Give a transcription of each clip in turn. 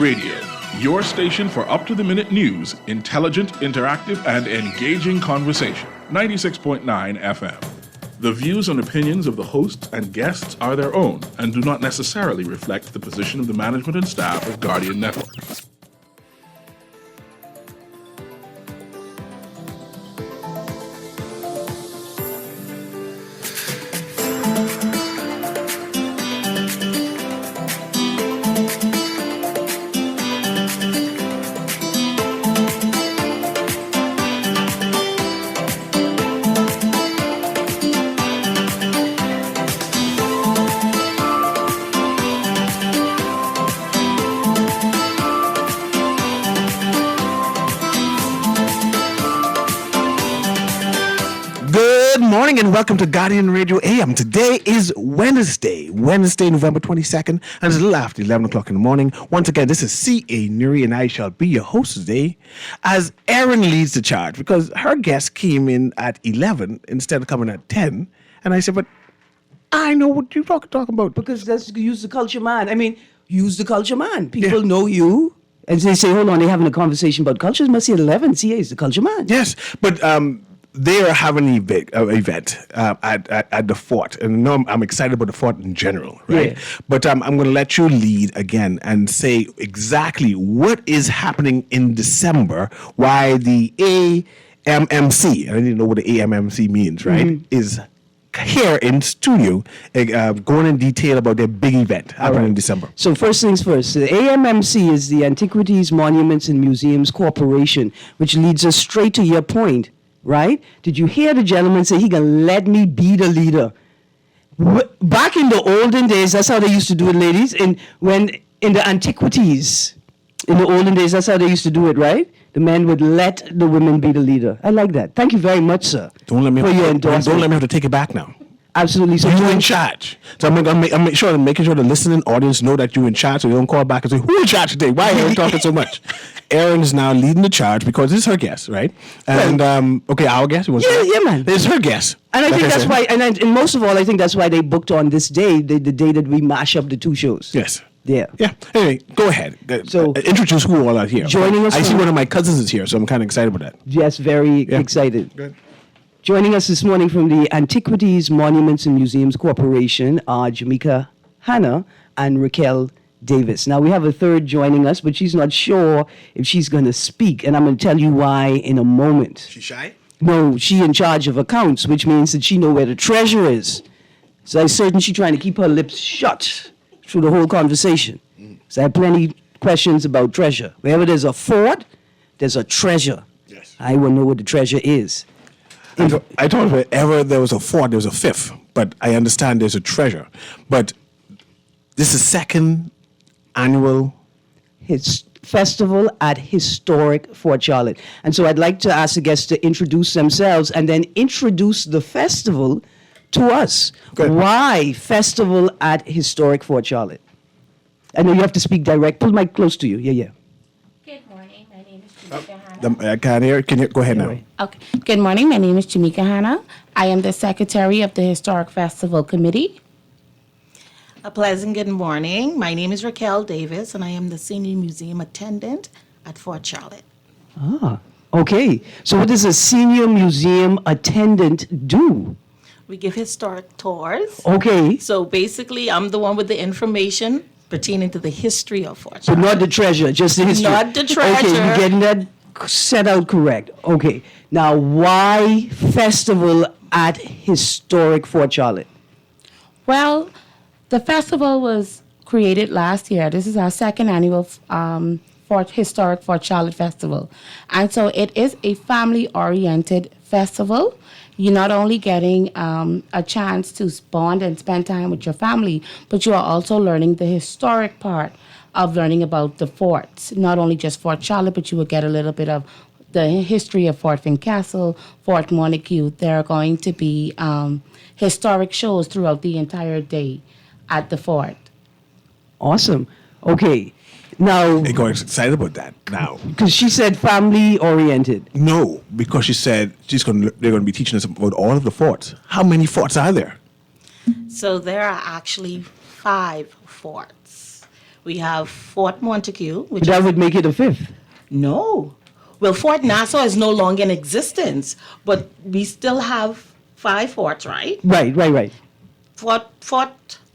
Radio, your station for up-to-the-minute news, intelligent, interactive, and engaging conversation. 96.9 FM. The views and opinions of the hosts and guests are their own and do not necessarily reflect the position of the management and staff of Guardian Network. And welcome to Guardian Radio AM. Today is Wednesday, November 22nd, and it's a little after 11 o'clock in the morning. Once again, this is C.A. Newry, and I shall be your host today as Erin leads the charge because her guest came in at 11 instead of coming at 10. And I said, but I know what you're talking about. Because that's use the culture man. I mean, use the culture man. People know you. And they say, hold on, they're having a conversation about culture. It must be at 11. CA is the culture man. Yes, but they are having an event at the fort, and I'm excited about the fort in general, right? Yeah. But I'm going to let you lead again and say exactly what is happening in December, why the AMMC, I don't even know what the AMMC means, right, is here in studio going in detail about their big event happening in December. So first things first, the AMMC is the Antiquities, Monuments, and Museums Corporation, which leads us straight to your point. Right? Did you hear the gentleman say he gonna let me be the leader? Back in the olden days, that's how they used to do it, ladies. In the antiquities, in the olden days, that's how they used to do it, right? The men would let the women be the leader. I like that. Thank you very much, sir. Don't let me have to take it back now. Absolutely. So you're in charge. So I'm making sure the listening audience know that you're in charge, so you don't call back and say, "Who's in charge today? Why are you talking so much?" Erin is now leading the charge because this is her guest, right? And our guest. Yeah, man. It's her guest. And I think that's why. And most of all, I think that's why they booked on this day, the day that we mash up the two shows. Yes. Yeah. Yeah. Anyway, go ahead. So introduce who all are here. Joining us. I see one of my cousins is here, so I'm kind of excited about that. Yes, very excited. Good. Joining us this morning from the Antiquities, Monuments, and Museums Corporation are Jamaica Hanna and Raquel Davis. Now, we have a third joining us, but she's not sure if she's going to speak, and I'm going to tell you why in a moment. She's shy? No, she in charge of accounts, which means that she know where the treasure is. So I'm certain she's trying to keep her lips shut through the whole conversation. So I have plenty questions about treasure. Wherever there's a fort, there's a treasure. Yes. I will know what the treasure is. I thought wherever there was a fourth, there was a fifth. But I understand there's a treasure. But this is second annual festival at historic Fort Charlotte. And so I'd like to ask the guests to introduce themselves and then introduce the festival to us. Good. Why festival at historic Fort Charlotte? I know you have to speak direct. Pull the mic close to you. Yeah. Good morning. My name is Jamaica Hanna. I can't hear. Can you go ahead now? Okay. Good morning. My name is Jamaica Hanna. I am the secretary of the Historic Festival Committee. A pleasant good morning. My name is Raquel Davis, and I am the senior museum attendant at Fort Charlotte. Ah, okay. So what does a senior museum attendant do? We give historic tours. Okay. So basically, I'm the one with the information pertaining to the history of Fort So Charlotte. not the treasure, just the history. Not the treasure. Okay, you're getting that set out correct. Okay. Now, why festival at historic Fort Charlotte? Well, the festival was created last year. This is our second annual Historic Fort Charlotte Festival. And so it is a family-oriented festival. You're not only getting a chance to bond and spend time with your family, but you are also learning the historic part of learning about the forts. Not only just Fort Charlotte, but you will get a little bit of the history of Fort Fincastle, Fort Montague. There are going to be historic shows throughout the entire day at the fort. Awesome. Okay. Now, They got excited about that now. because she said family oriented. No, because she said they're going to be teaching us about all of the forts. How many forts are there? So there are actually 5 forts. We have Fort Montague, which That is, would make it a fifth. no. Well, Fort Nassau is no longer in existence, but we still have 5 forts, right? Right. Fort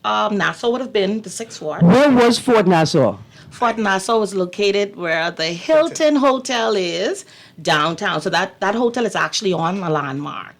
Nassau would have been the 6th fort. Where was Fort Nassau? Fort Nassau was located where the Hilton Hotel is downtown. So that hotel is actually on a landmark.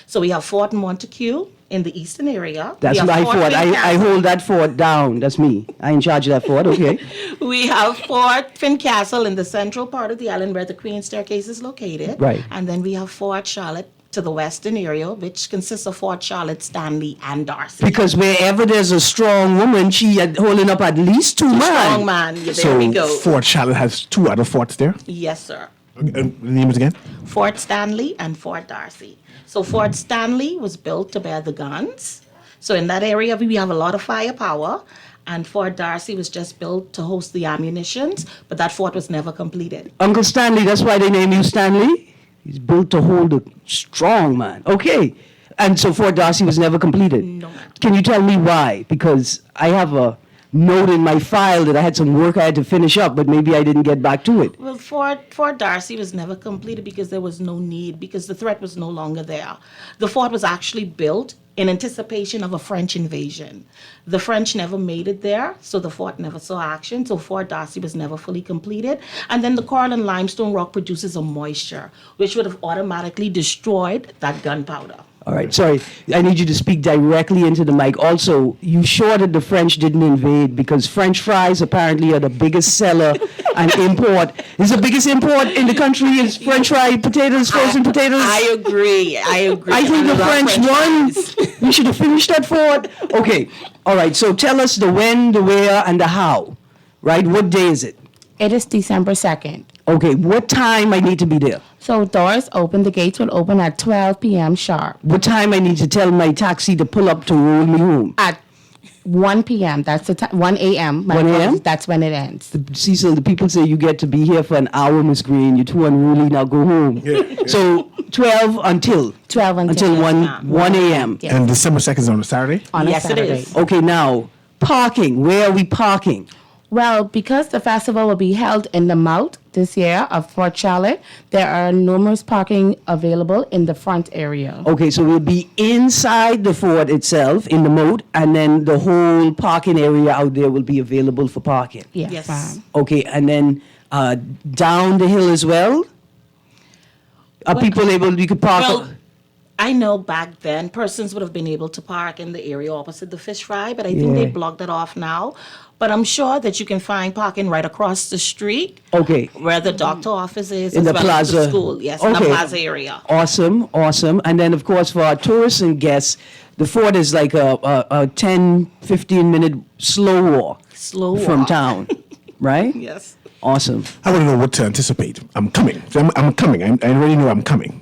So we have Fort Montague in the eastern area. That's We have my fort. I Fincastle. hold that fort down. That's me. I in charge of that fort. Okay. We have Fort Fincastle in the central part of the island where the Queen's Staircase is located. Right. And then we have Fort Charlotte to the western area, which consists of Fort Charlotte, Stanley, and Darcy. Because wherever there's a strong woman, she holding up at least two men. Strong man. Yeah, there we go. Fort Charlotte has 2 other forts there. Yes, sir. And the names again? Fort Stanley and Fort Darcy. So Fort Stanley was built to bear the guns. So in that area, we have a lot of firepower. And Fort Darcy was just built to host the ammunitions, but that fort was never completed. Uncle Stanley, that's why they name you Stanley? He's built to hold a strong man. Okay. And so Fort Darcy was never completed? No, ma'am. Can you tell me why? Because I have a note in my file that I had some work I had to finish up, but maybe I didn't get back to it. Well, Fort Darcy was never completed because there was no need, because the threat was no longer there. The fort was actually built in anticipation of a French invasion. The French never made it there, so the fort never saw action, so Fort Darcy was never fully completed. And then the coral and limestone rock produces a moisture, which would have automatically destroyed that gunpowder. All right, sorry. I need you to speak directly into the mic. Also, you sure that the French didn't invade? Because French fries apparently are the biggest seller and import. Is the biggest import in the country is French fry potatoes, frozen potatoes? I agree. I think the love French won. fries. We should have finished that fort. Okay, all right. So tell us the when, the where, and the how. Right? What day is it? It is December 2nd. Okay, what time I need to be there? So doors open, the gates will open at 12 p.m. sharp. What time I need to tell my taxi to pull up to roll me home? At 1 p.m., that's the time, 1 a.m. my 1 a.m.? apologies, that's when it ends. Cecil, the people say you get to be here for an hour, Miss Green. You're too unruly. Now go home. So 12 until 12 until 1 a.m. Yes. And December 2nd is on a Saturday? On Yes, a it Saturday. is. Okay, now parking. Where are we parking? Well, because the festival will be held in the mouth this year of Fort Charlotte, there are numerous parking available in the front area. Okay, so we'll be inside the fort itself in the moat, and then the whole parking area out there will be available for parking. Yes, Yes. ma'am. Okay, and then down the hill as well. Are people able? You could park. Well, I know back then persons would have been able to park in the area opposite the fish fry, but I think they Yeah. blocked it off now. But I'm sure that you can find parking right across the street Okay. where the doctor office is, In as the well as the plaza. school. Yes, in the Okay. plaza area. Awesome, awesome. And then, of course, for our tourists and guests, the fort is like a 10, 15-minute slow walk Slow from walk. town, right? Yes. Awesome. I want to know what to anticipate. I'm coming. I'm coming. I already know I'm coming.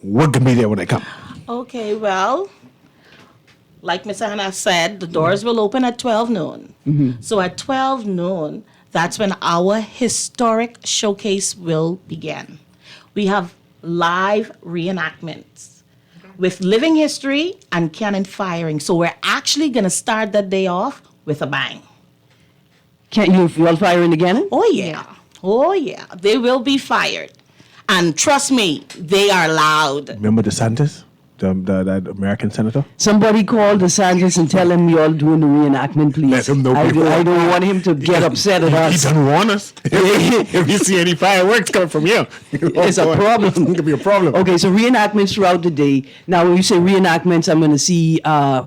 What can be there when I come? Okay, well, like Miss Hannah said, the doors will open at 12 noon. So at 12 noon, that's when our historic showcase will begin. We have live reenactments with living history and cannon firing. So we're actually going to start that day off with a bang. Can't you all firing again? Oh, yeah. Oh, yeah. They will be fired. And trust me, they are loud. Remember DeSantis, the American senator? Somebody call DeSantis and tell him you're all doing the reenactment, please. Let him know I before. don't want him to get upset at He us. doesn't warn us. If you see any fireworks coming from here, It's a problem. It could be a problem. Okay, so reenactments throughout the day. Now, when you say reenactments, I'm going to see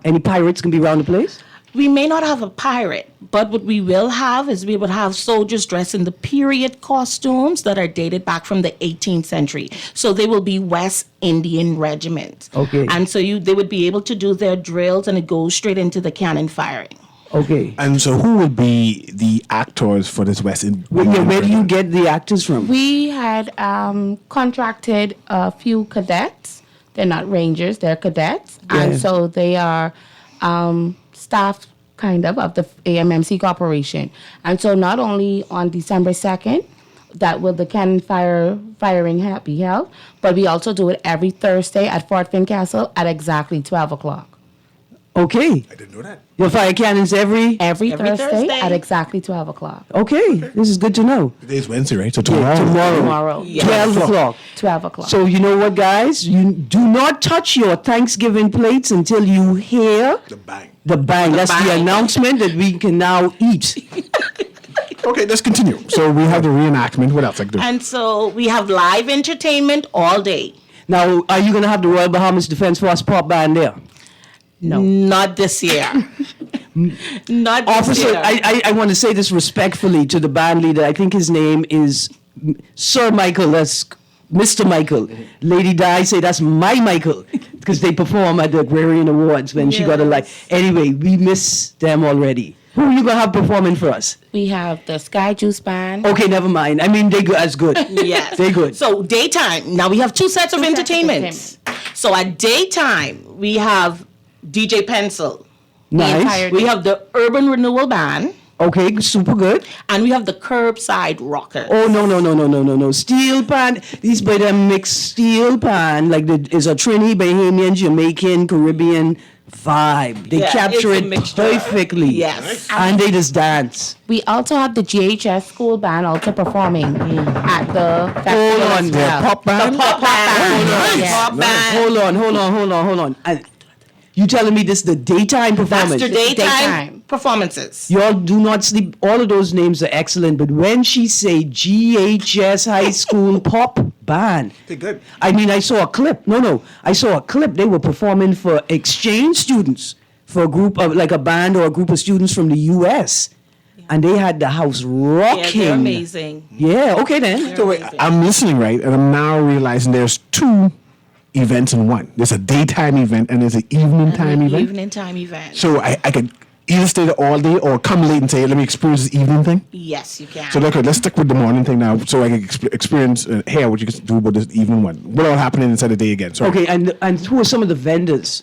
any pirates can be around the place? We may not have a pirate, but what we will have is we would have soldiers dressed in the period costumes that are dated back from the 18th century. So they will be West Indian regiments. Okay. And so they would be able to do their drills, and it goes straight into the cannon firing. Okay. And so, who will be the actors for this West Indian? Where do you get the actors from? We had contracted a few cadets. They're not rangers, they're cadets. Yeah. And so they are staff kind of the AMMC Corporation. And so not only on December 2nd, that will the cannon firing be held, but we also do it every Thursday at Fort Fincastle at exactly 12 o'clock. Okay. I didn't know that. Your fire cannons every. Every Every Thursday, Thursday. at exactly 12 o'clock. Okay, this is good to know. Today's Wednesday, right? So tomorrow. Tomorrow, Yes. 12 o'clock. 12 o'clock. So you know what, guys? You do not touch your Thanksgiving plates until you hear The bang. the bang. That's the bang. announcement that we can now eat. Okay, let's continue. So we have the reenactment. What else I can do? And so we have live entertainment all day. Now, are you going to have the Royal Bahamas Defense Force pop band there? No. Not this year. Not this Officer, year. I want to say this respectfully to the band leader. I think his name is Sir Michael. That's Mr. Michael. Lady Di say that's my Michael because they perform at the Agrarian Awards when she got a light. Anyway, we miss them already. Who are you going to have performing for us? We have the Sky Juice Band. Okay, never mind. I mean, they go as good. Yes. They good. So daytime. Now we have two sets of Two sets of entertainments. So at daytime, we have DJ Pencil. Nice. entire- We have the Urban Renewal Band. Okay, super good. And we have the Curbside Rockers. Oh, no. Steel pan. These by them mix steel pan, like is a Trini, Bahamian, Jamaican, Caribbean vibe. They Yeah, capture it's a it mixture. perfectly. Yes. And they just dance. We also have the GHS School Band also performing at the festival Hold on, as the well. pop band. Pop band. Nice. Pop band. Hold on. And you telling me this is the daytime That's performance? the daytime Daytime. performances. Y'all do not sleep. All of those names are excellent, but when she say GHS High School Pop Band, They're good. I mean, I saw a clip. No, I saw a clip. They were performing for exchange students, for a group of like a band or a group of students from the U.S. And they had the house rocking. Yeah, they're amazing. Yeah. Okay then. So wait, I'm listening, right? And I'm now realizing there's two events in one. There's a daytime event and there's an evening time event. Evening time event. So I could either stay there all day or come late and say, let me experience this evening thing. Yes, you can. So okay, let's stick with the morning thing now, so I can experience hear what you can do about this evening one. What all happening inside the day again? Sorry. Okay, and who are some of the vendors?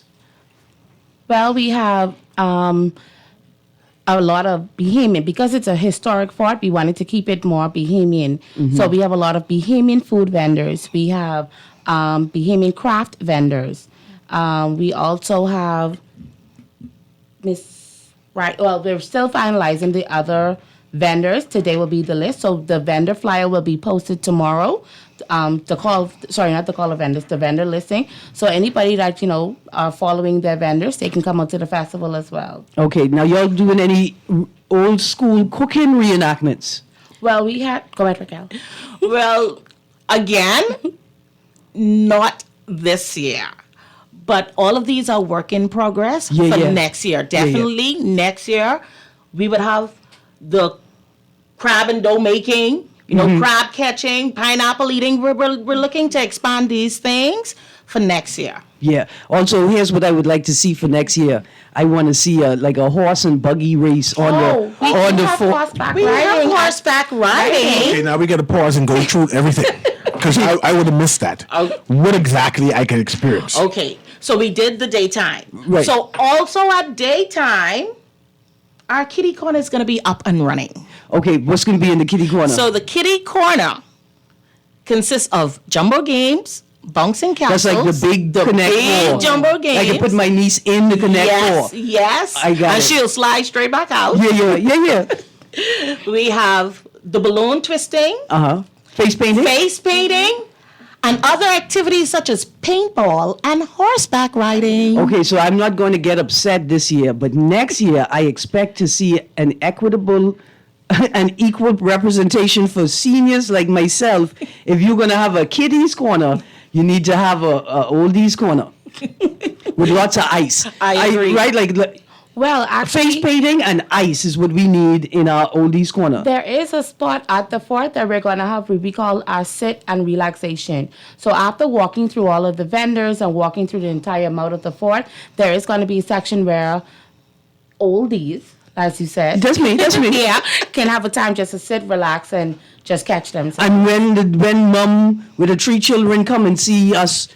Well, we have a lot of Bahamian. Because it's a historic fort, we wanted to keep it more Bahamian. So we have a lot of Bahamian food vendors. We have Bahamian craft vendors. We also have we're still finalizing the other vendors. Today will be the list. So the vendor flyer will be posted tomorrow. The vendor listing. So anybody that, are following their vendors, they can come out to the festival as well. Okay, now y'all doing any old school cooking reenactments? Well, go ahead, Raquel. Well, again, not this year. But all of these are work in progress for next year. Definitely next year, we would have the crab and dough making, crab catching, pineapple eating. We're looking to expand these things for next year. Yeah. Also, here's what I would like to see for next year. I want to see a horse and buggy race on the fort. We have horseback riding. Okay, now we got to pause and go through everything because I would have missed that. What exactly I can experience? Okay, so we did the daytime. Right. So also at daytime, our kitty corner is going to be up and running. Okay, what's going to be in the kitty corner? So the kitty corner consists of jumbo games, bouncing that's castles. like the big Connect big Four. jumbo games. I can put my niece in the Connect Yes, Four. yes. I got and it. she'll slide straight back out. Yeah. We have the balloon twisting, Face painting? face painting, and other activities such as paintball and horseback riding. Okay, so I'm not going to get upset this year, but next year I expect to see an equitable and equal representation for seniors like myself. If you're going to have a kiddies corner, you need to have a oldies corner with lots of ice. I agree. Right? Like Well, face actually, painting and ice is what we need in our oldies corner. there is a spot at the fort that we're going to have what we call our sit and relaxation. So after walking through all of the vendors and walking through the entire mouth of the fort, there is going to be a section where oldies, as you said, That's me. yeah, can have a time just to sit, relax, and just catch themselves. And when mom with the 3 children come and see us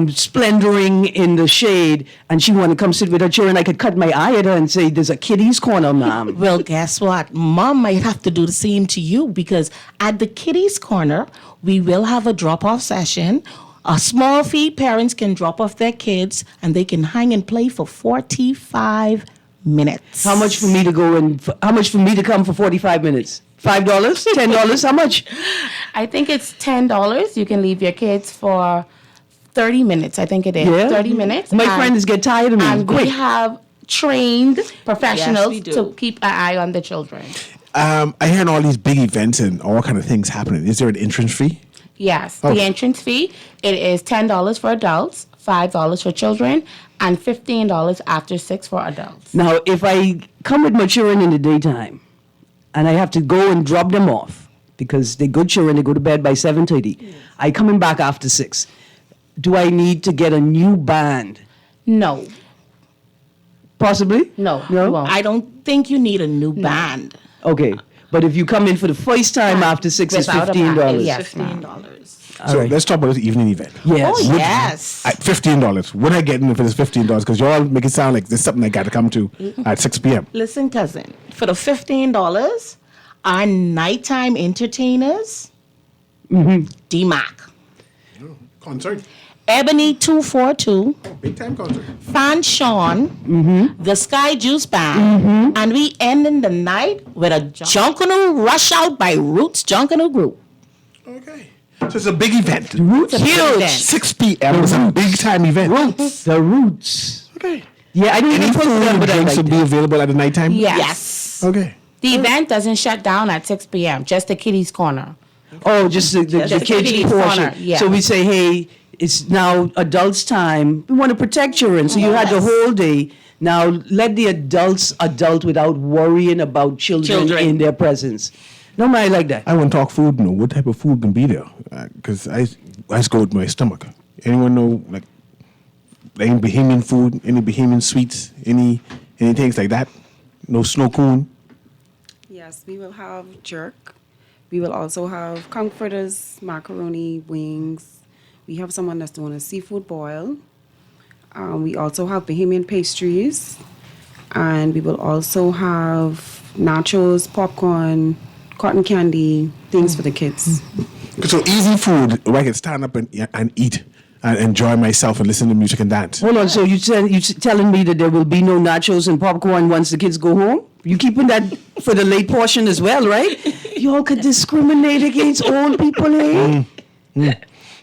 splendoring in the shade, and she want to come sit with her children, I could cut my eye at her and say, "There's a kiddies corner, ma'am." Well, guess what? Mom might have to do the same to you because at the kiddies corner, we will have a drop-off session A small fee, parents can drop off their kids and they can hang and play for 45 minutes. How much for me to go and how much for me to come for 45 minutes? $5? $10? How much? I think it's $10. You can leave your kids for 30 minutes. I think it is. Yeah. 30 minutes. My And- friends get tired of me. And Quick. we have trained professionals Yes, we do. to keep an eye on the children. I hear all these big events and all kind of things happening. Is there an entrance fee? Yes, Oh. the entrance fee, it is $10 for adults, $5 for children, and $15 after 6 for adults. Now, if I come with my children in the daytime and I have to go and drop them off because they're good children, they go to bed by 7:30, I coming back after 6. Do I need to get a new band? No, Possibly? no, No? you won't. I don't think you need a new band. Okay. But if you come in for the first time after 6, it's Without a $15. band, yes. $15. All So right. let's talk about this evening event. Yes. Oh, yes. At $15. What I get in for this $15? Because you all make it sound like there's something I got to come to at 6 p.m. Listen, cousin, for the $15, our nighttime entertainers, D-Mac, Concert. Ebony 242, Big time concert. Fan Sean, the Sky Juice Band, and we ending the night with a Junkanoo Rush Out by Roots Junkanoo Group. Okay. So it's a big event. Huge. 6 p.m. It's a big time event. Roots. The Roots. Okay. Yeah, I didn't Any even put food them, and but I drinks liked will be it. available at the nighttime? Yes. Okay. The event doesn't shut down at 6 p.m., just the kiddies' corner. Oh, just the Just the kids' kiddies' portion. corner, yeah. So we say, hey, it's now adults' time. We want to protect children. So you had the whole day. Now let the adults adult without worrying about children in their presence. No, I like that. I want to talk food. No, what type of food can be there? Because I just go with my stomach. Anyone know like any Bahamian food, any Bahamian sweets, any things like that? No snow cone. Yes, we will have jerk. We will also have comforters, macaroni, wings. We have someone that's doing a seafood boil. We also have Bahamian pastries. And we will also have nachos, popcorn, cotton candy, things for the kids. So easy food where I can stand up and eat and enjoy myself and listen to music and dance. Hold on. So you telling me that there will be no nachos and popcorn once the kids go home? You keeping that for the late portion as well, right? Y'all could discriminate against old people, eh?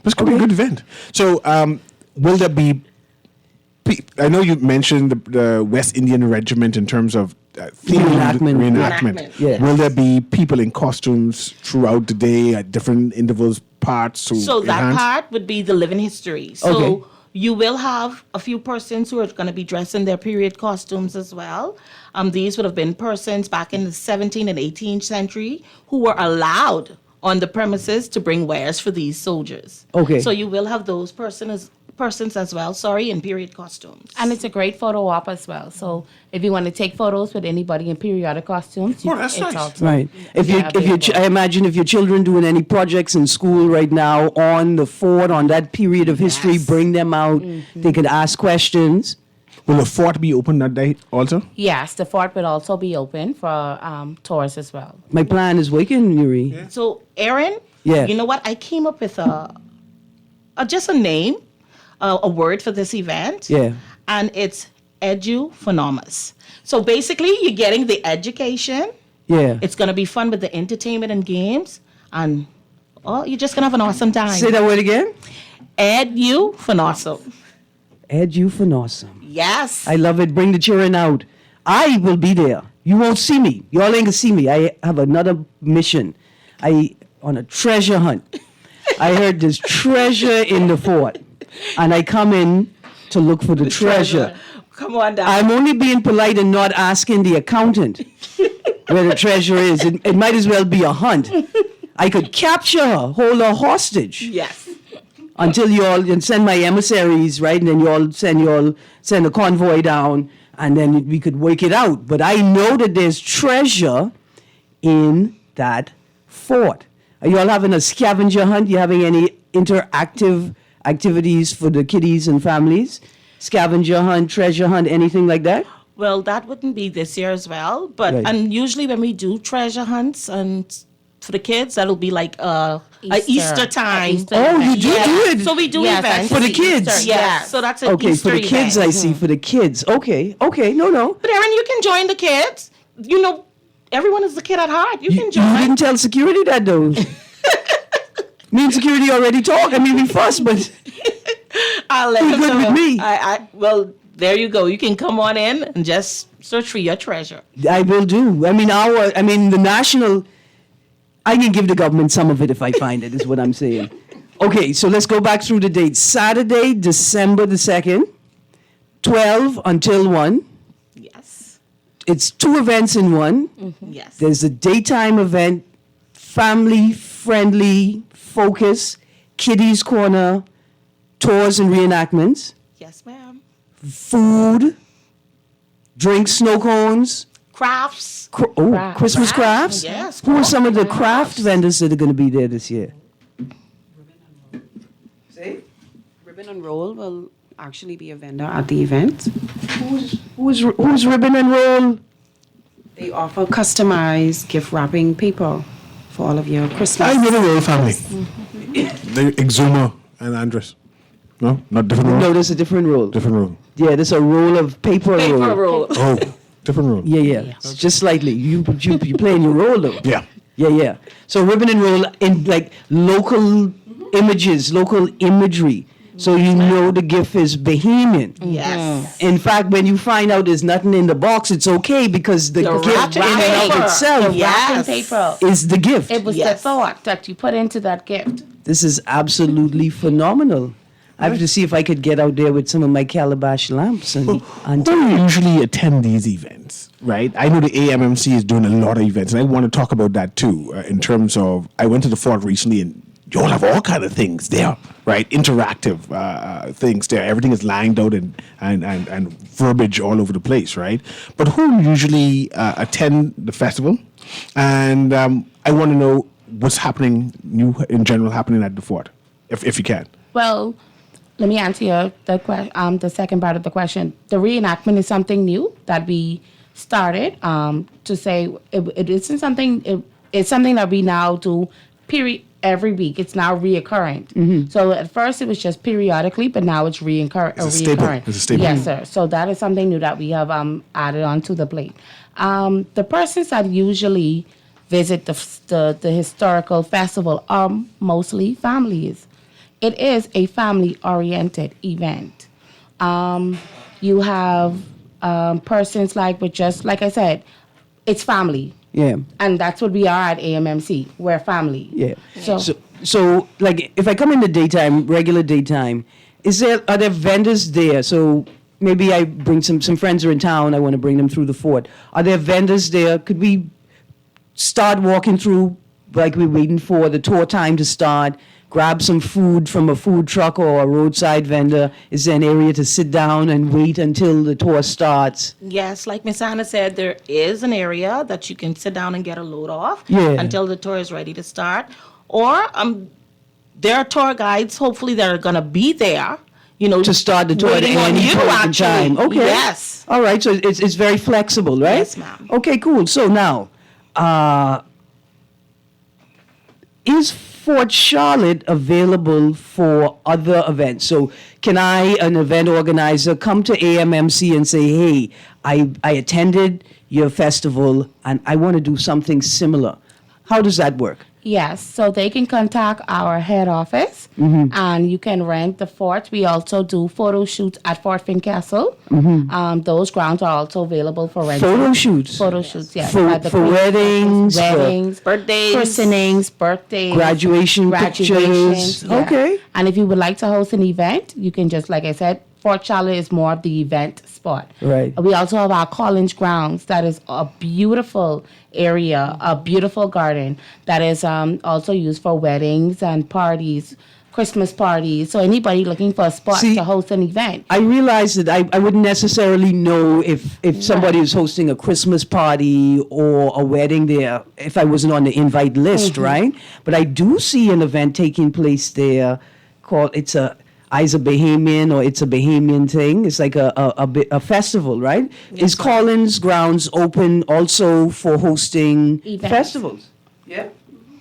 This could be a good event. So will there be... I know you mentioned the West Indian Regiment in terms of themed reenactment. Yes. Will there be people in costumes throughout the day at different intervals, parts? To So that enhance? part would be the living history. So Okay. you will have a few persons who are going to be dressed in their period costumes as well. These would have been persons back in the 17th and 18th century who were allowed on the premises to bring wares for these soldiers. Okay. So you will have those persons as well, in period costumes. And it's a great photo op as well. So if you want to take photos with anybody in periodic costumes, that's it's nice. also Right. If Yeah, available. I imagine if your children doing any projects in school right now on the fort, on that period of history, Yes. bring them out. They could ask questions. Will the fort be open that day also? Yes, the fort will also be open for tours as well. My plan is waking, Newry. So, Aaron, Yeah. you know what? I came up with just a name, a word for this event. Yeah. And it's edu-phenomus. So basically, you're getting the education. Yeah. It's going to be fun with the entertainment and games. And, you're just going to have an awesome time. Say that word again. Edu-phenomus. Edu-phenomus. Yes. I love it. Bring the children out. I will be there. You won't see me. Y'all ain't gonna see me. I have another mission. On a treasure hunt. I heard there's treasure in the fort, and I come in to look for the treasure. Come on down. I'm only being polite and not asking the accountant where the treasure is. It might as well be a hunt. I could capture her, hold her hostage. Yes. Until you all and send my emissaries, right? And then you all send a convoy down, and then we could work it out. But I know that there's treasure in that fort. Are you all having a scavenger hunt? You having any interactive activities for the kiddies and families? Scavenger hunt, treasure hunt, anything like that? Well, that wouldn't be this year as well. But Right. and usually when we do treasure hunts and for the kids, that'll be like a Easter time. Easter Oh, you event. do Yeah. it. So we do Yes, events For the Easter, kids. Yeah, yes. so that's an Okay, Easter for the kids, event. I see. For the kids. Okay. No. But Aaron, you can join the kids. You know, everyone is a kid at heart. You can You join. didn't tell security that, though. Me and security already talked. I mean, we fussed, but I'll let You're them good know. with me. Well, there you go. You can come on in and just search for your treasure. I will do. I mean, the national. I can give the government some of it if I find it, is what I'm saying. Okay, so let's go back through the dates. Saturday, December the 2nd, 12 until 1. Yes. It's 2 events in one. Yes. There's a daytime event, family friendly focus, kiddies corner, tours and reenactments, Yes, ma'am. food, drinks, snow cones, Crafts. Christmas crafts. Yes. Who are some of the craft vendors that are going to be there this year? Ribbon and Roll will actually be a vendor at the event. Who's Ribbon and Roll? They offer customized gift wrapping paper for all of your Christmas. I know the royal family. The Exuma and Andres. No, not different role. No, there's a different roll. Different role. Yeah, there's a roll of paper roll. Oh, different role. Yeah. It's just slightly. You playing your role though. Yeah. Yeah. So ribbon and roll in like local images, local imagery. So you know the gift is Bahamian. Yes. In fact, when you find out there's nothing in the box, it's okay because the gift wrapping in and of paper. itself The Wrapping Yes. paper. is the gift. It was Yes. the thought that you put into that gift. This is absolutely phenomenal. I have to see if I could get out there with some of my calabash lamps and Who usually attend these events, right? I know the AMMC is doing a lot of events, and I want to talk about that too. In terms of, I went to the fort recently, and you all have all kind of things there, right? Interactive things there. Everything is lined out and verbiage all over the place, right? But who usually attend the festival? And I want to know what's happening new in general happening at the fort, if you can. Well, let me answer the second part of the question. The reenactment is something new that we started to say it isn't something. It's something that we now do every week. It's now reoccurring. So at first it was just periodically, but now it's reoccurring. It's a staple. It's a staple. Yes, sir. So that is something new that we have added onto the plate. The persons that usually visit the historical festival are mostly families. It is a family-oriented event. You have persons like I said, it's family. yeah. And that's what we are at AMMC. We're family. Yeah. So, So like if I come in the daytime, regular daytime, are there vendors there? So maybe I bring some friends are in town, I want to bring them through the fort. Are there vendors there? Could we start walking through like we're waiting for the tour time to start? Grab some food from a food truck or a roadside vendor. Is there an area to sit down and wait until the tour starts? Yes, like Miss Anna said, there is an area that you can sit down and get a load off Yeah. until the tour is ready to start. Or there are tour guides, hopefully, that are going to be there, To start the tour at waiting on any you, point in actually. time. Okay. Yes. All right. So it's very flexible, right? Yes, ma'am. Okay, cool. So now, is Fort Charlotte available for other events? So can I, an event organizer, come to AMMC and say, hey, I attended your festival and I want to do something similar? How does that work? yes, so they can contact our head office and you can rent the fort. We also do photo shoots at Fort Fincastle. Those grounds are also available for rental. Photo shoots? Photo shoots, yes. For- at the for Queen's weddings, office, for weddings, birthdays. christenings, birthdays, Graduation pictures. graduations, yeah. Okay. And if you would like to host an event, you can just, like I said, Fort Charlotte is more of the event spot. Right. We also have our Collins grounds. That is a beautiful area, a beautiful garden that is also used for weddings and parties, Christmas parties. So anybody looking for a spot See, to host an event. I realize that I wouldn't necessarily know if somebody was hosting a Christmas party or a wedding there if I wasn't on the invite list, right? But I do see an event taking place there called Eyes of Bahamian, or It's a Bahamian thing. It's like a festival, right? Is Collins Grounds open also for hosting Events. festivals? Yeah.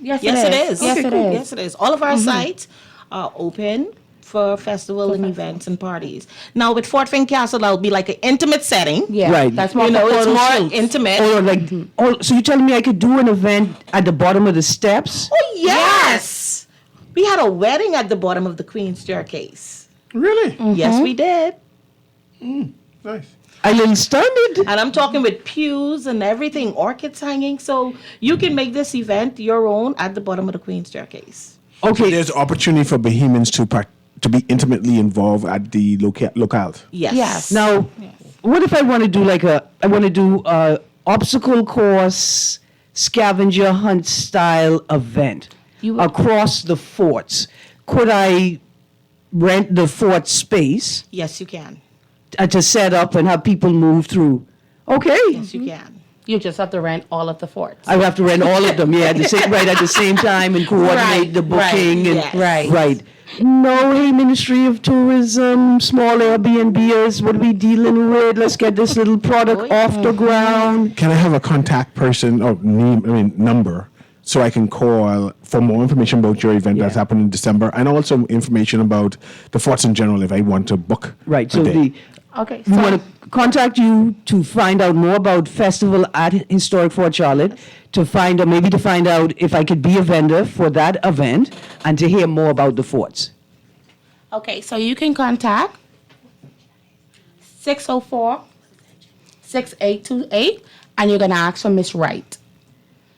Yes, Yes, it is. Yes, it is. Yes, it is. All of our sites are open for festival and events and parties. Now with Fort Fincastle, that'll be like an intimate setting. Yeah, Right. that's more You know, for it's photo more shoots. intimate. Oh, like, so you're telling me I could do an event at the bottom of the steps? Oh, yes. We had a wedding at the bottom of the Queen's staircase. Really? Yes, we did. Nice. A little stunned. And I'm talking with pews and everything, orchids hanging. So you can make this event your own at the bottom of the Queen's staircase. Okay. There's opportunity for Bohemians to be intimately involved at the locale. Yes. Yes. Now, what if I want to do a obstacle course, scavenger hunt style event You would- across the forts? Could I rent the fort space Yes, you can. to set up and have people move through? Okay. Yes, you can. You just have to rent all of the forts. I would have to rent all of them, at the same time and coordinate Right, the booking and yes. right. No, hey, Ministry of Tourism, small Airbnbers, what are we dealing with? Let's get this little product off the ground. Can I have a contact person or number so I can call for more information about your event that's happening in December and also information about the forts in general if I want to book? Right, a so day. Okay. we So want to contact you to find out more about festival at Historic Fort Charlotte, to find out if I could be a vendor for that event, and to hear more about the forts. okay, so you can contact 604-6828, and you're going to ask for Miss Wright.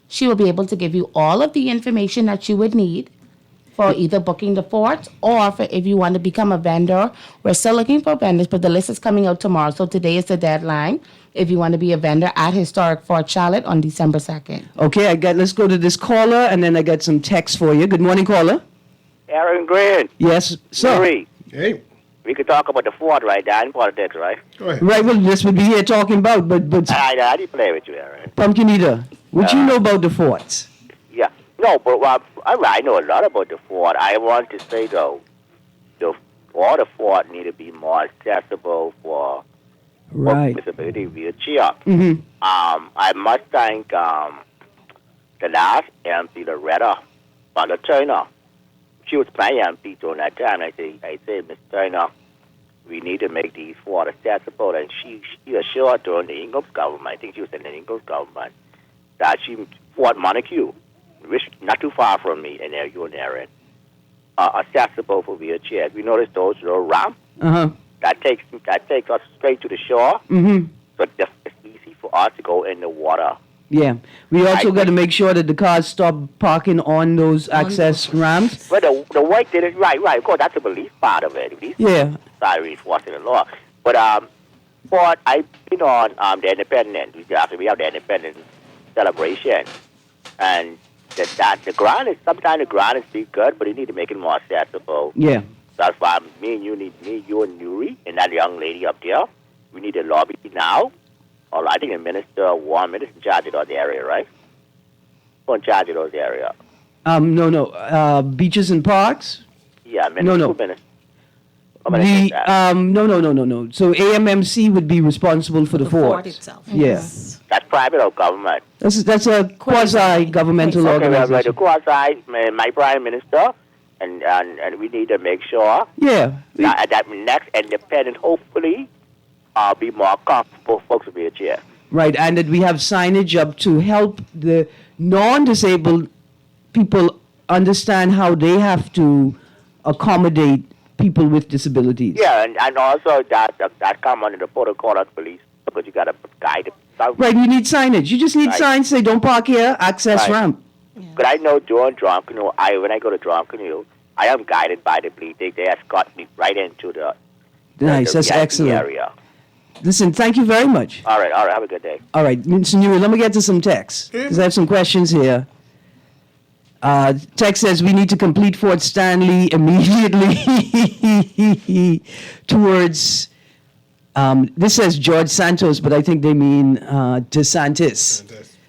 She will be able to give you all of the information that you would need for either booking the fort or for if you want to become a vendor. We're still looking for vendors, but the list is coming out tomorrow. So today is the deadline if you want to be a vendor at Historic Fort Charlotte on December 2nd. Okay, let's go to this caller, and then I got some text for you. Good morning, caller. Aaron Green, Yes, sir. Newry. Hey, We could talk about the fort right there in politics, right? go ahead. Right, well, this would be here talking about, but I did play with you, Aaron. Pumpkin Eater, what you know about the forts? Yeah. No, but I know a lot about the fort. I want to say, though, all the fort need to be more accessible for Right. disability wheelchair. I must thank the last MP, Loretta Turner. She was my MP during that time. I said, Miss Turner, we need to make these forts accessible. And she assured during the Ingalls government, I think she was in the Ingalls government, that Fort Montague, which not too far from me in there, you and Aaron, accessible for wheelchairs. We noticed those little ramps Uh-huh. that takes us straight to the shore. Mm-hmm. So it's easy for us to go in the water. Yeah. We also I got to think- make sure that the cars stop parking on those access ramps. But the work did it right. Of course, that's the police part of it. Police Yeah. side enforcing the law. But Fort, I've been on the Independence. We have the Independence celebration, and the ground is sometimes the ground is pretty good, but you need to make it more accessible. Yeah. That's why you and Newry and that young lady up there, we need to lobby now. Or I think the minister, one minister in charge of those area, right? Who in charge of those area? No. Beaches and parks? Yeah, minister. No. Who minister? Who minister is that? No. So AMMC would be responsible for the The fort forts. itself. Yeah. That's private or government? That's a quasi-governmental Okay, well, the organization. quasi, my prime minister, and we need to make sure Yeah. that next independent, hopefully, be more comfortable for folks with wheelchair. Right, and that we have signage up to help the non-disabled people understand how they have to accommodate people with disabilities. Yeah, and also that come under the protocol of police because you got to guide them. Right, you need signage. You just need Right. signs say don't park here, access Right. ramp. But I know during Drum Canoe, when I go to Drum Canoe, I am guided by the police. They escort me right into the Nice, the that's VIP excellent. area. Listen, thank you very much. All right, have a good day. All right, Mr. Newry, let me get to some texts, because I have some questions here. Text says we need to complete Fort Stanley immediately towards, this says George Santos, but I think they mean DeSantis.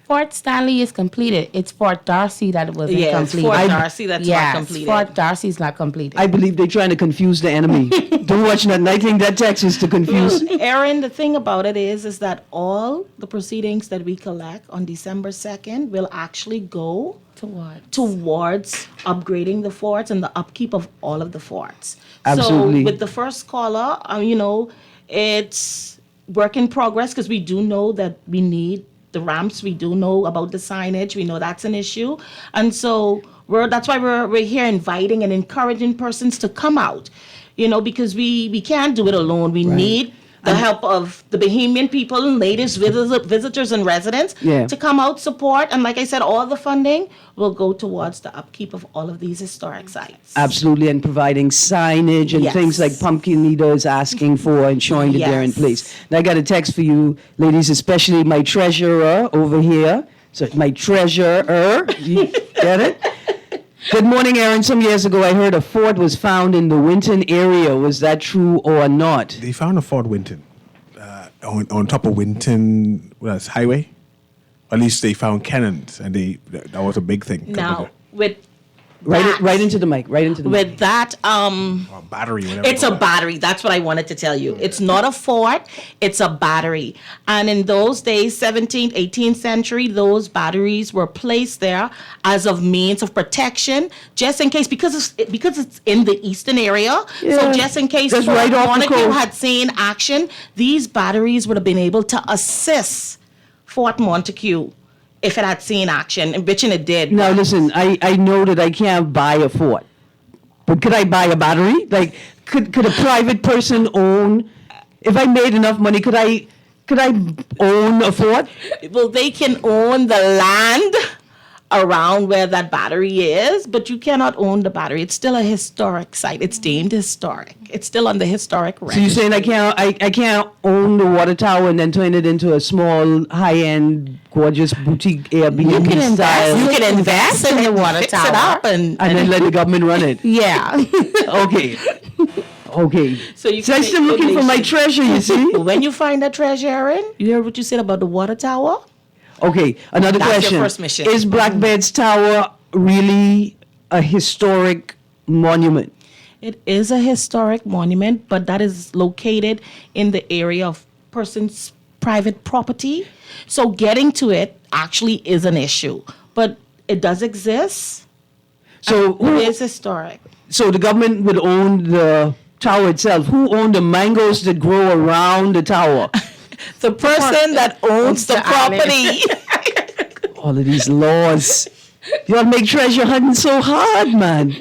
Fort Stanley is completed. It's Fort Darcy that wasn't Yeah, it's completed. Fort Darcy that's not Yes, completed. Fort Darcy's not completed. I believe they're trying to confuse the enemy. Don't watch nothing. I think that text is to confuse. Aaron, the thing about it is that all the proceedings that we collect on December 2nd will actually go towards upgrading the forts and the upkeep of all of the forts. Absolutely. So with the first caller, it's work in progress because we do know that we need the ramps. We do know about the signage. We know that's an issue. And so that's why we're here inviting and encouraging persons to come out, because we can't do it alone. We need the help of the Bahamian people and ladies, visitors and residents to come out, support. And like I said, all the funding will go towards the upkeep of all of these historic sites. Absolutely, and providing signage and Yes. things like Pumpkin Leader is asking for, ensuring that they're in Yes. place. Now, I got a text for you, ladies, especially my treasurer over here. So, my treasurer, you get it? Good morning, Aaron. Some years ago, I heard a fort was found in the Winton area. Was that true or not? They found a Fort Winton on top of Winton Highway. At least they found cannons, and that was a big thing. Now, with Right into the mic. Right into the mic. with that, Or battery, whatever. it's a battery. That's what I wanted to tell you. It's not a fort, it's a battery. And in those days, 17th, 18th century, those batteries were placed there as of means of protection, just in case, because it's in the eastern area. Yeah. So just in case That's Fort right off the Montague coast. had seen action, these batteries would have been able to assist Fort Montague if it had seen action, and bitching it did. Now, listen, I know that I can't buy a fort, but could I buy a battery? Like, could a private person own? If I made enough money, could I own a fort? Well, they can own the land around where that battery is, but you cannot own the battery. It's still a historic site. It's deemed historic. It's still on the historic So record. you're saying I can't own the water tower and then turn it into a small, high-end, gorgeous boutique Airbnb You can invest. style, You can invest in the water fix it tower up and then let the government run it? Yeah. Okay. Okay. So you So can I'm still make looking for my donations. treasure, you see? When you find that treasure, Aaron, you hear what you said about the water tower? Okay, another That's your question. first mission. Is Blackbeard's Tower really a historic monument? It is a historic monument, but that is located in the area of persons' private property. So getting to it actually is an issue, but it does exist. So It is historic. So the government would own the tower itself. Who owned the mangoes that grow around the tower? The person that owns the property. All of these laws. Y'all make treasure hunting so hard, man.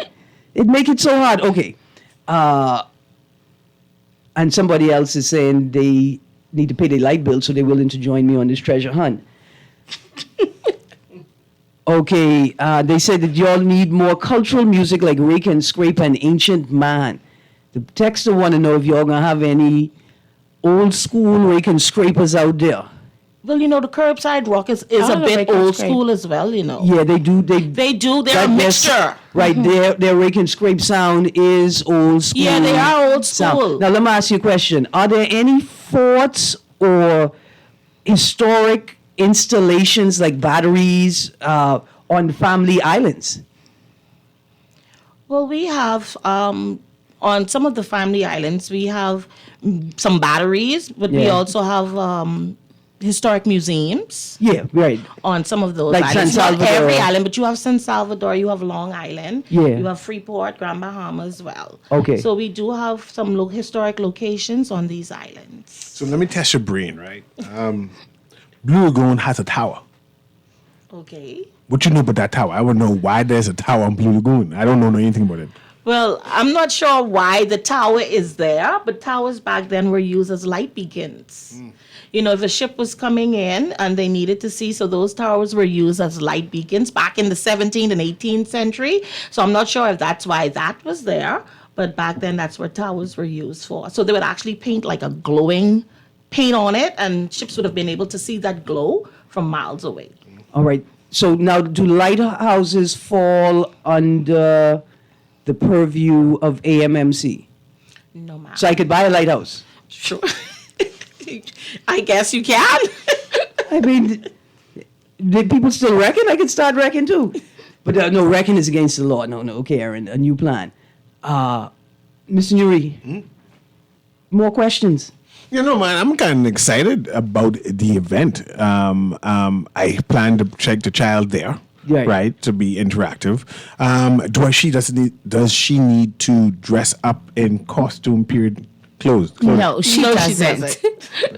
It make it so hard. Okay. And somebody else is saying they need to pay their light bill, so they're willing to join me on this treasure hunt. Okay, they said that y'all need more cultural music like Rake and Scrape and Ancient Man. The texter want to know if y'all gonna have any old school Rake and Scrapers out there. Well, the curbside rock is I a love bit Rake and old Scrape. school as well, Yeah, they do. They do. They're a That- mixture. Right, their Rake and Scrape sound is old school. Yeah, they are old sound. school. Now, let me ask you a question. Are there any forts or historic installations like batteries on family islands? Well, we have on some of the family islands, we have some batteries, but we Yeah. also have historic museums Yeah, right. on some of those Like islands. San Not every Salvador. island, but you have San Salvador, you have Long Island, Yeah. you have Freeport, Grand Bahama as well. Okay. So we do have some historic locations on these islands. So let me test your brain, right? Blue Lagoon has a tower. Okay. What you know about that tower? I want to know why there's a tower on Blue Lagoon. I don't know anything about it. Well, I'm not sure why the tower is there, but towers back then were used as light beacons. If a ship was coming in and they needed to see, so those towers were used as light beacons back in the 17th and 18th century. So I'm not sure if that's why that was there, but back then that's what towers were used for. So they would actually paint like a glowing paint on it, and ships would have been able to see that glow from miles away. All right. So now, do lighthouses fall under the purview of AMMC? No matter. So I could buy a lighthouse. Sure. I guess you can. I mean, Did people still reckon? I can start wrecking too. But no, wrecking is against the law. No. Okay, Aaron, a new plan. Mr. Newry, more questions? You know, man, I'm kind of excited about the event. I plan to check the child there, right, to be interactive. Does she need to dress up in costume period clothes? No, she doesn't.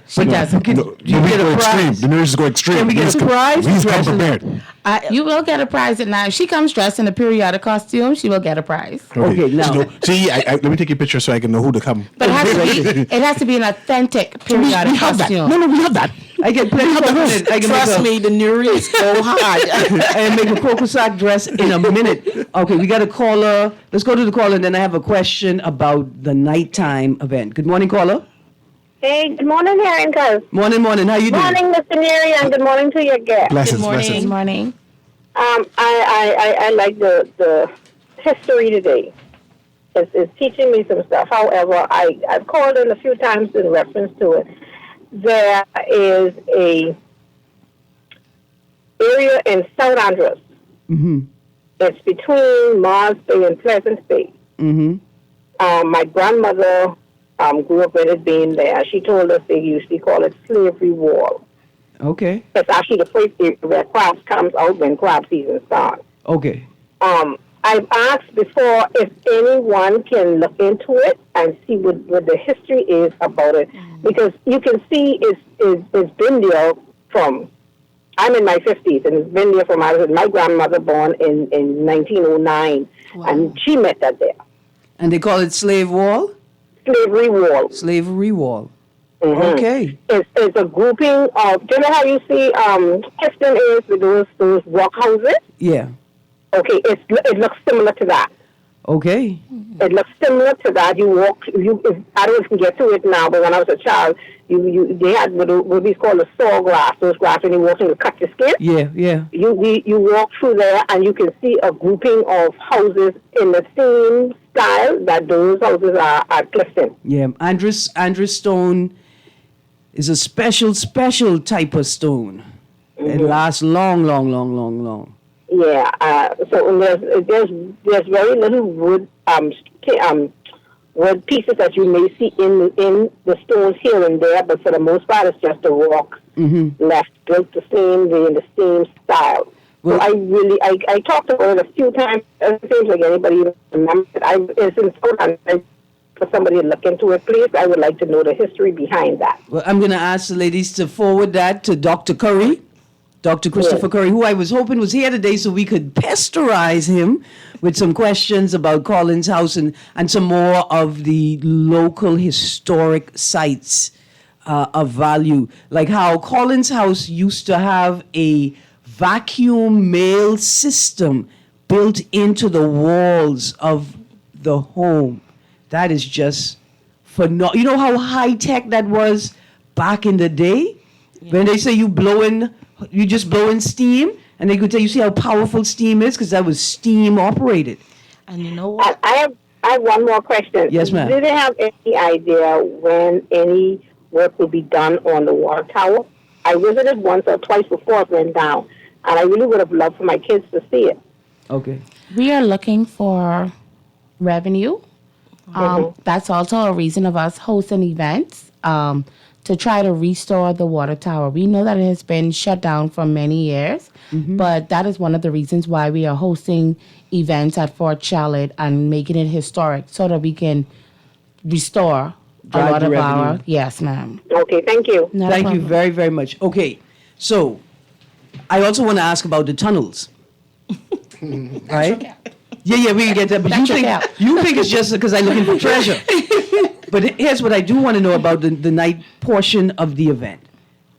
She doesn't. No, you get a prize. The nurses go extreme. Can we get a prize? Please come prepared. You will get a prize at now. If she comes dressed in a periodic costume, she will get a prize. Okay, now. So, see, let me take a picture so I can know who to come. But it has to be an authentic periodic costume. No, we have that. I get plenty of minute. I can Trust me, the Newry is so hard. I can make a cocoa sack dress in a minute. Okay, we got a caller. Let's go to the caller, and then I have a question about the nighttime event. Good morning, caller. Hey, good morning, Harry and Morning. How you doing? Morning, Mr. Neri, and good morning to your guest. Blessings, Good morning. blessings. Good morning. I like the history today. It's teaching me some stuff. However, I've called in a few times in reference to it. There is a area in South Andros. Mm-hmm. It's between Mars Bay and Pleasant Bay. Mm-hmm. My grandmother grew up with it being there. She told us they usually call it Slavery Wall. Okay. It's actually the place where crabs comes out when crab season starts. Okay. I've asked before if anyone can look into it and see what the history is about it, because you can see it's been there from. I'm in my 50s, and it's been there from my grandmother born in 1909, and she met us there. And they call it Slave Wall? Slavery Wall. Slavery Wall. Mm-hmm. Okay. It's a grouping of. Do you know how you see Clifton is with those rock houses? Yeah. Okay, it looks similar to that. Okay. It looks similar to that. You walk. I don't know if you can get to it now, but when I was a child, they had what we call a sawgrass. Those grass when you walk in to cut your skin. Yeah. You walk through there and you can see a grouping of houses in the same style that those houses are at Clifton. Yeah. Andrews Stone is a special type of stone. It lasts long. Yeah. So there's very little wood wood pieces that you may see in the stones here and there, but for the most part, it's just the rock left built the same way in the same style. Well, So I talked about it a few times. It seems like anybody even remembers it. It's in Scotland. For somebody to look into it, please. I would like to know the history behind that. Well, I'm going to ask the ladies to forward that to Dr. Curry, Dr. Christopher Curry, who I was hoping was here today so we could pasteurize him with some questions about Collins House and some more of the local historic sites of value. Like how Collins House used to have a vacuum mail system built into the walls of the home. That is just phenomenal. You know how high tech that was back in the day? Yeah. When they say you just blow in steam, and they could tell you see how powerful steam is because that was steam operated. And you know what? I have one more question. Yes, ma'am. Do they have any idea when any work will be done on the water tower? I visited once or twice before it went down, and I really would have loved for my kids to see it. Okay. We are looking for revenue. That's also a reason of us hosting events to try to restore the water tower. We know that it has been shut down for many years, but that is one of the reasons why we are hosting events at Fort Charlotte and making it historic so that we can restore a lot of our... Yes, ma'am. Okay, thank you. Thank you very, very much. Okay, so I also want to ask about the tunnels. Right? Yeah, we can get that. But you think it's just because I'm looking for treasure. But here's what I do want to know about the night portion of the event,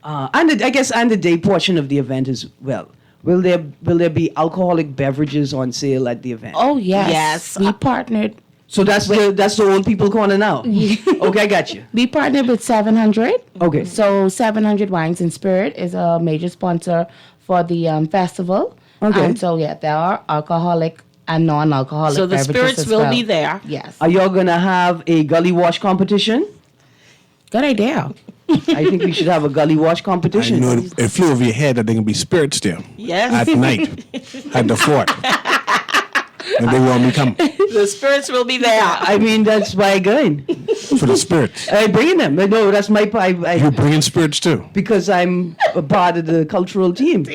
and the day portion of the event as well. Will there be alcoholic beverages on sale at the event? Oh yes, Yes. We partnered. So that's the old people corner now. Okay, I got you. We partnered with 700. Okay. So 700 Wines and Spirit is a major sponsor for the festival. Okay. And so there are alcoholic and non-alcoholic So the beverages spirits as will well. be there. Yes. Are y'all gonna have a gully wash competition? Good idea. I think we should have a gully wash I competition. know it flew over your head that there can be spirits there Yes. at night at the fort. And they want me come The spirits will be there. I mean, that's my going. for the spirits. I bringing them. No, that's my You're bringing spirits too. because I'm a part of the cultural team.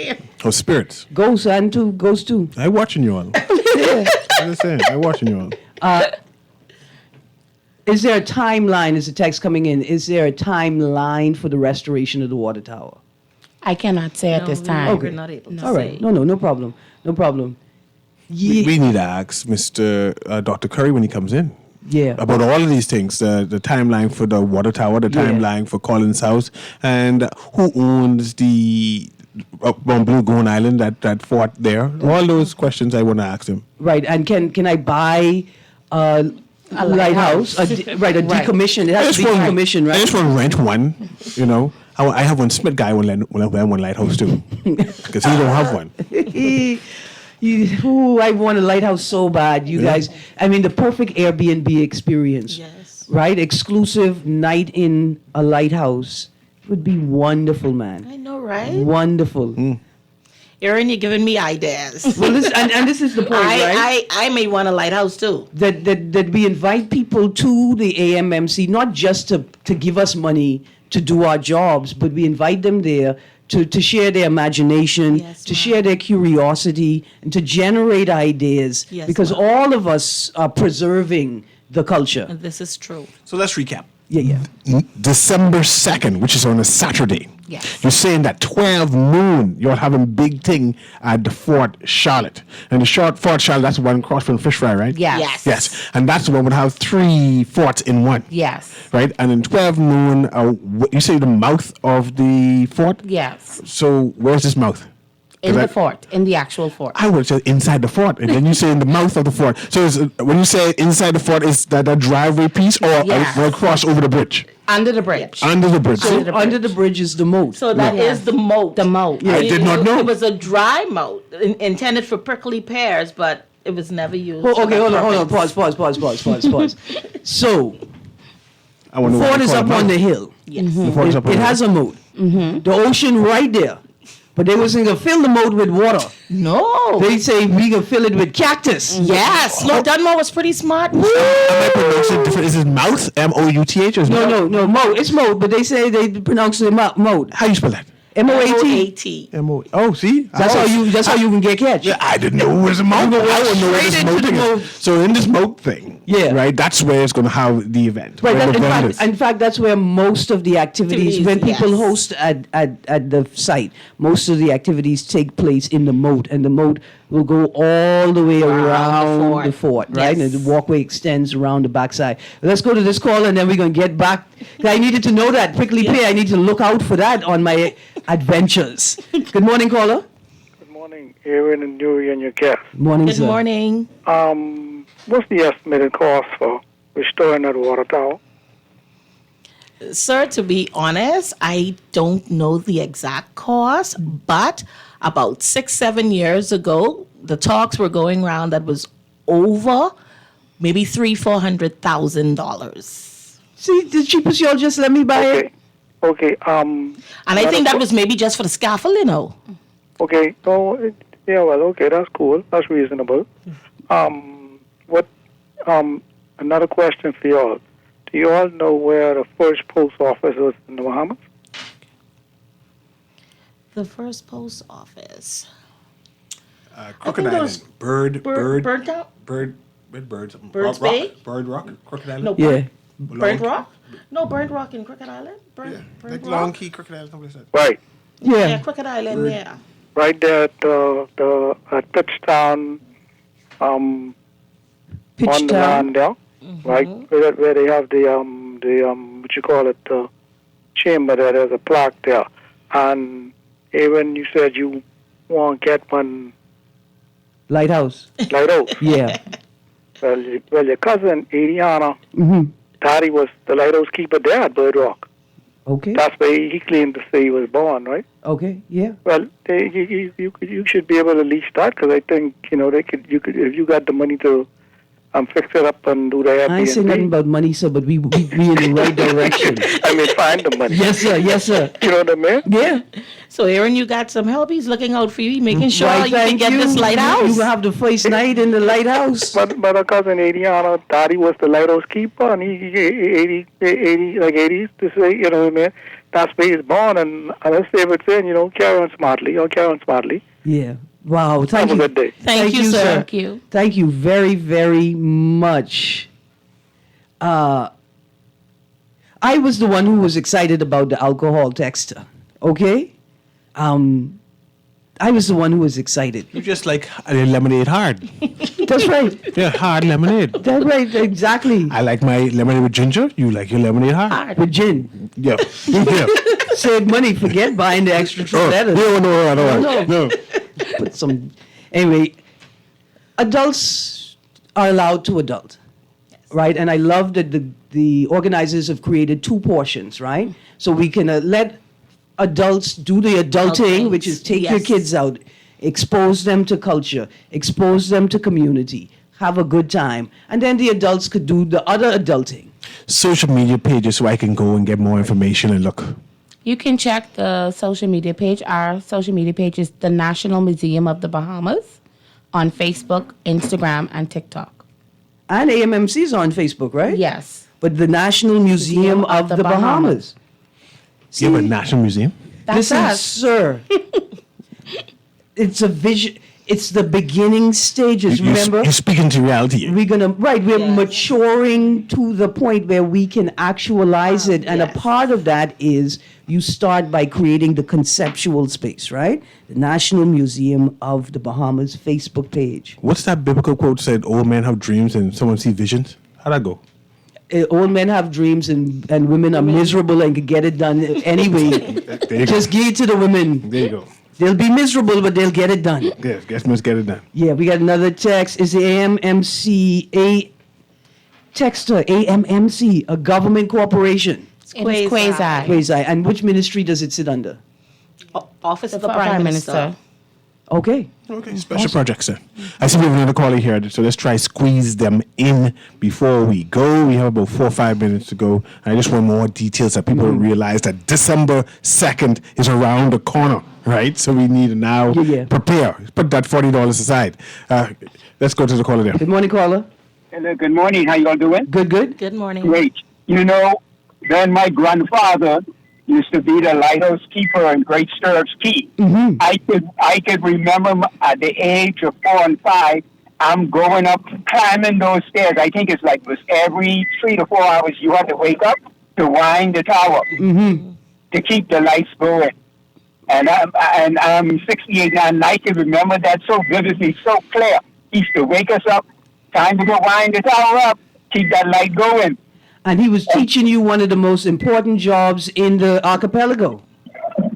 Oh, spirits. Goes and two goes too. I'm watching you all. I'm just saying, I'm watching you all. Is there a timeline? Is the text coming in? Is there a timeline for the restoration of the water tower? I cannot say at this time. We're not able to All right. No problem. No problem. We need to ask Mr. Dr. Curry when he comes in Yeah. about all of these things, the timeline for the water tower, the Yeah. timeline for Collins House, and who owns the on Blue Gone Island, that fort there. All those questions I want to ask him. Right. And can I buy a lighthouse? Right. A Right. decommission. It has to be decommissioned, I right? just want to rent one, you know. I have one Smith guy one lighthouse too, because he don't have one. I want a lighthouse so bad, you guys. I mean, the perfect Airbnb experience. Yes. Right? Exclusive night in a lighthouse would be wonderful, man. I know, right? Wonderful. Aaron, you're giving me ideas. Well, and this is the point, right? I may want a lighthouse too. That we invite people to the AMMC, not just to give us money to do our jobs, but we invite them there to share their imagination, Yes, to ma'am. share their curiosity, and to generate ideas. Yes, because ma'am. all of us are preserving the culture. And this is true. So let's recap. Yeah. December 2nd, which is on a Saturday. Yes. You're saying that 12 noon, you're having big thing at the Fort Charlotte. And the Fort Charlotte, that's the one across from Fish Fry, right? Yes. Yes. Yes. And that's the one would have 3 forts in one. Yes. Right? And in 12 noon, you say the mouth of the fort? Yes. So where's this mouth? In 'Cause the fort, in the actual fort. I would say inside the fort, and then you say in the mouth of the fort. So when you say inside the fort, is that a driveway piece or Yes. or cross over the bridge? Under the bridge. Under the bridge. So Under the under the bridge is the moat. So that is the moat. The moat. I did not know. It was a dry moat intended for prickly pears, but it was never used. Oh, for okay, that hold on. purpose. Pause. So, I wonder why fort they is call up it on mouth. the hill. Yes. The fort is up on It the has hill. a moat. The ocean right there. But they wasn't going to fill the moat with water. No. They say we can fill it with cactus. Yes. Lord Dunmore was pretty smart. Am I pronouncing it different? Is it mouth? Mouth? Or is No, moat. It's moat, but they say they pronounce it moat. How you spell that? M-O-A-T. T. M-O. Oh, see? That's how you can get catch. Yeah, I didn't know it was a moat. I don't know where this straight moat into thing the is. moat. So in this moat thing, Yeah. right, that's where it's going to have the event. Right. where That, the in, vendors- fact, in fact, that's where most of the activities, when people Yes. host at the site, most of the activities take place in the moat, and the moat will go all the way around the fort, right? Yes. And the walkway extends around the backside. Let's go to this call, and then we're going to get back. 'Cause I needed to know that. Prickly pear, I need to look out for that on my adventures. Good morning, caller. Good morning, Aaron and Newry and your guest. Morning, Good sir. morning. What's the estimated cost for restoring that water tower? Sir, to be honest, I don't know the exact cost, but about 6-7 years ago, the talks were going around that was over maybe $300,000-$400,000. See, the cheapest y'all just let me buy it. Okay. And I think that was maybe just for the scaffold, you know. Okay. No. Okay. That's cool. That's reasonable. Another question for y'all. Do you all know where the first post office was in the Bahamas? The first post office. Crooked think it was Island. Bird. Burnt out? Bird. With birds. Birds Rock. Bay? Bird Rock. Crooked Island. No, Yeah. Burnt Rock? No, Burnt Rock in Crooked Island. Burnt Like Rock. Long Key, Crooked Island, something like that. Right. Yeah, Yeah. Crooked Island, yeah. Right there at at Pitchtown, on the Pitchtown. land there, right where they have the what you call it, chamber there. There's a plaque there, and Aaron, you said you want to get one Lighthouse. lighthouse. Yeah. well, your cousin Adriana, Daddy was the lighthouse keeper there at Bird Rock. Okay. That's where he claimed to say he was born, right? Okay. Yeah. Well, you should be able to lease that because I think they could. You could if you got the money to and fix it up and do the Airbnb. I ain't say nothing about money, sir, but we in the right direction. I mean, find the money. Yes, sir. Yes, sir. You know what I mean? Yeah. So, Aaron, you got some help. He's looking out for you, making sure Right, you can thank get this lighthouse. You will have the first night in the lighthouse. But our cousin Adriana, Daddy was the lighthouse keeper, and he 80s to say, you know what I mean? That's where he's born, and as David saying, you know, carry on smartly. Yeah. Wow. Thank Have you. a good day. Thank you, sir. Thank you. Thank you very, very much. I was the one who was excited about the alcohol texter. Okay? I was the one who was excited. You just like lemonade hard. That's right. Yeah, hard lemonade. That's right. Exactly. I like my lemonade with ginger. You like your lemonade hard. With gin. Yeah. Yeah. Save money. Forget buying the extra Oh, letters. no. Put some. Anyway, adults are allowed to adult, right? And I love that the organizers have created 2 portions, right? So we can let adults do the adulting, which is take your kids out, expose them to culture, expose them to community, have a good time, and then the adults could do the other adulting. Social media pages so I can go and get more information and look. You can check the social media page. Our social media page is the National Museum of the Bahamas on Facebook, Instagram, and TikTok. And AMMC is on Facebook, right? Yes. But the National Museum of the Bahamas. You have a national museum? That's Listen, us. sir. It's a vision. It's the beginning stages. Remember, You're speaking to reality. we're maturing to the point where we can actualize it. And a part of that is you start by creating the conceptual space, right? The National Museum of the Bahamas Facebook page. What's that biblical quote said, old men have dreams and someone see visions? How'd that go? Old men have dreams and women are miserable and can get it done anyway. There you Just give it to the women. go. There you go. They'll be miserable, but they'll get it done. Yes, guess must get it done. Yeah, we got another text. Is the AMMC texter, AMMC, a government corporation? It is quasi. Quasi. And which ministry does it sit under? Office of the Prime Minister. Okay. Okay, special projects, sir. I see we have another caller here, so let's try squeeze them in before we go. We have about 4 or 5 minutes to go. I just want more details that people realize that December 2nd is around the corner, right? So we need to now prepare. Put that $40 aside. Let's go to the caller there. Good morning, caller. Hello, good morning. How you all doing? Good, good. Good morning. Great. You know, then my grandfather used to be the lighthouse keeper in Great Stirrups Key. Mm-hmm. I could remember at the age of 4 and 5, I'm going up, climbing those stairs. I think it's like it was every 3 to 4 hours you had to wake up to wind the tower to keep the lights going. And I'm 68 now, and I can remember that so vividly, so clear. He used to wake us up, time to go wind the tower up, keep that light going. And he was teaching you one of the most important jobs in the archipelago.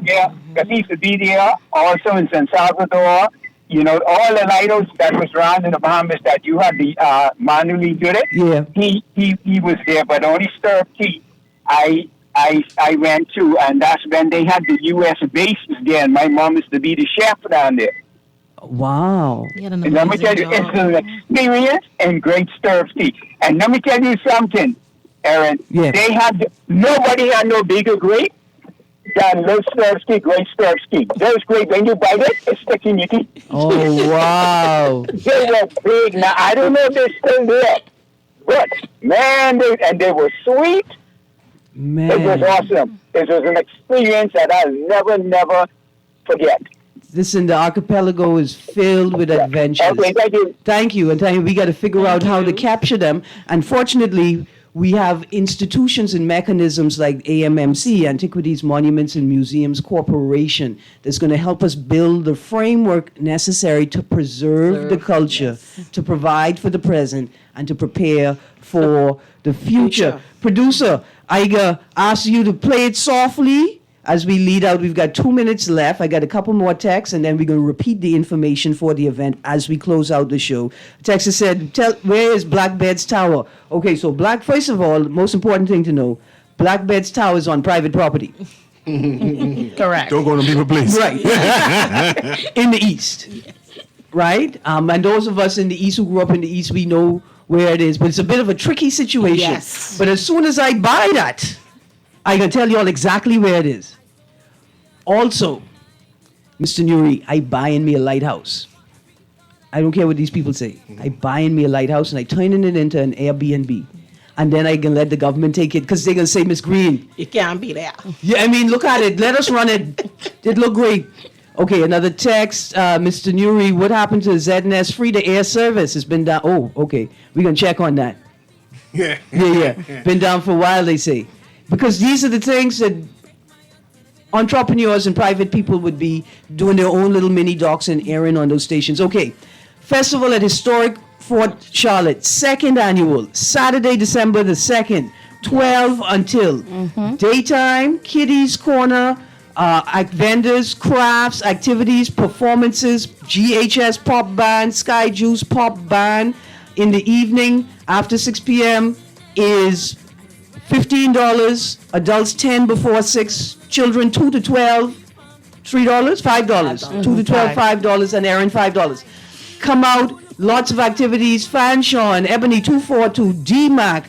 Yeah, because he used to be there also in San Salvador. You know, all the lighthouses that was around in the Bahamas that you had to manually do it. Yeah. He was there, but only Stirrup Key I went to, and that's when they had the U.S. bases there, and my mom used to be the chef down there. Wow. And let me tell you, it's an experience in Great Stirrup Key. And let me tell you something, Aaron. Yeah. Nobody had no bigger grape than Little Stirrup Key, Great Stirrup Key. Those grapes, when you bite it, it's stuck in your teeth. Oh, wow. They were big. Now, I don't know if they're still there, but, man, they were sweet. Man. It was awesome. It was an experience that I'll never forget. Listen, the archipelago is filled with adventures. Okay, thank you. Thank you. And we got to figure out how to capture them. Unfortunately, we have institutions and mechanisms like AMMC, Antiquities, Monuments, and Museums Corporation, that's going to help us build the framework necessary to preserve the culture, to provide for the present, and to prepare for the future. Producer, I ask you to play it softly. As we lead out, we've got 2 minutes left. I got a couple more texts, and then we're going to repeat the information for the event as we close out the show. Texas said, where is Blackbeard's Tower? Okay, so first of all, the most important thing to know, Blackbeard's Tower is on private property. Correct. Don't go to people's place. Right. In the east. right? And those of us in the East who grew up in the East, we know where it is. But it's a bit of a tricky situation. Yes. But as soon as I buy that, I can tell you all exactly where it is. Also, Mr. Newry, I buy in me a lighthouse. I don't care what these people say. I buy in me a lighthouse and I turn it into an Airbnb. And then I can let the government take it because they're going to say, Miss Green. You can't be there. Yeah, I mean, look at it. Let us run it. It looked great. Okay, another text. Mr. Newry, what happened to ZNS Free to Air Service? It's been down. Oh, okay. We're going to check on that. Yeah. Yeah. Been down for a while, they say. Because these are the things that entrepreneurs and private people would be doing their own little mini docks and airing on those stations. Okay. Festival at Historic Fort Charlotte, 2nd annual, Saturday, December the 2nd, 12 until. Daytime, Kiddies Corner, vendors, crafts, activities, performances, GHS Pop Band, Sky Juice Pop Band. In the evening, after 6 p.m. is $15, adults 10 before 6, children 2 to 12, $3, $5, 2 to 12, $5, and Aaron $5. Come out, lots of activities. Fan Sean, Ebony 242, D-Mac,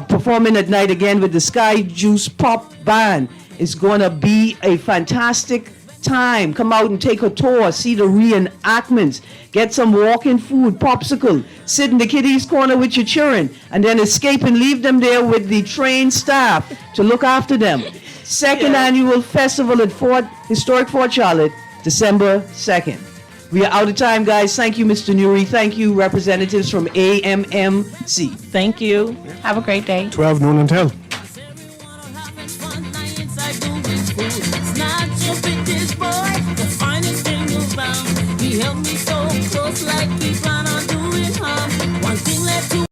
performing at night again with the Sky Juice Pop Band. It's going to be a fantastic time. Come out and take a tour, see the reenactments, get some walking food, popsicle, sit in the kiddies corner with your children, and then escape and leave them there with the trained staff to look after them. Second annual festival at Historic Fort Charlotte, December 2nd. We are out of time, guys. Thank you, Mr. Newry. Thank you, representatives from AMMC. Thank you. Have a great day. 12 noon until. He held me so close like he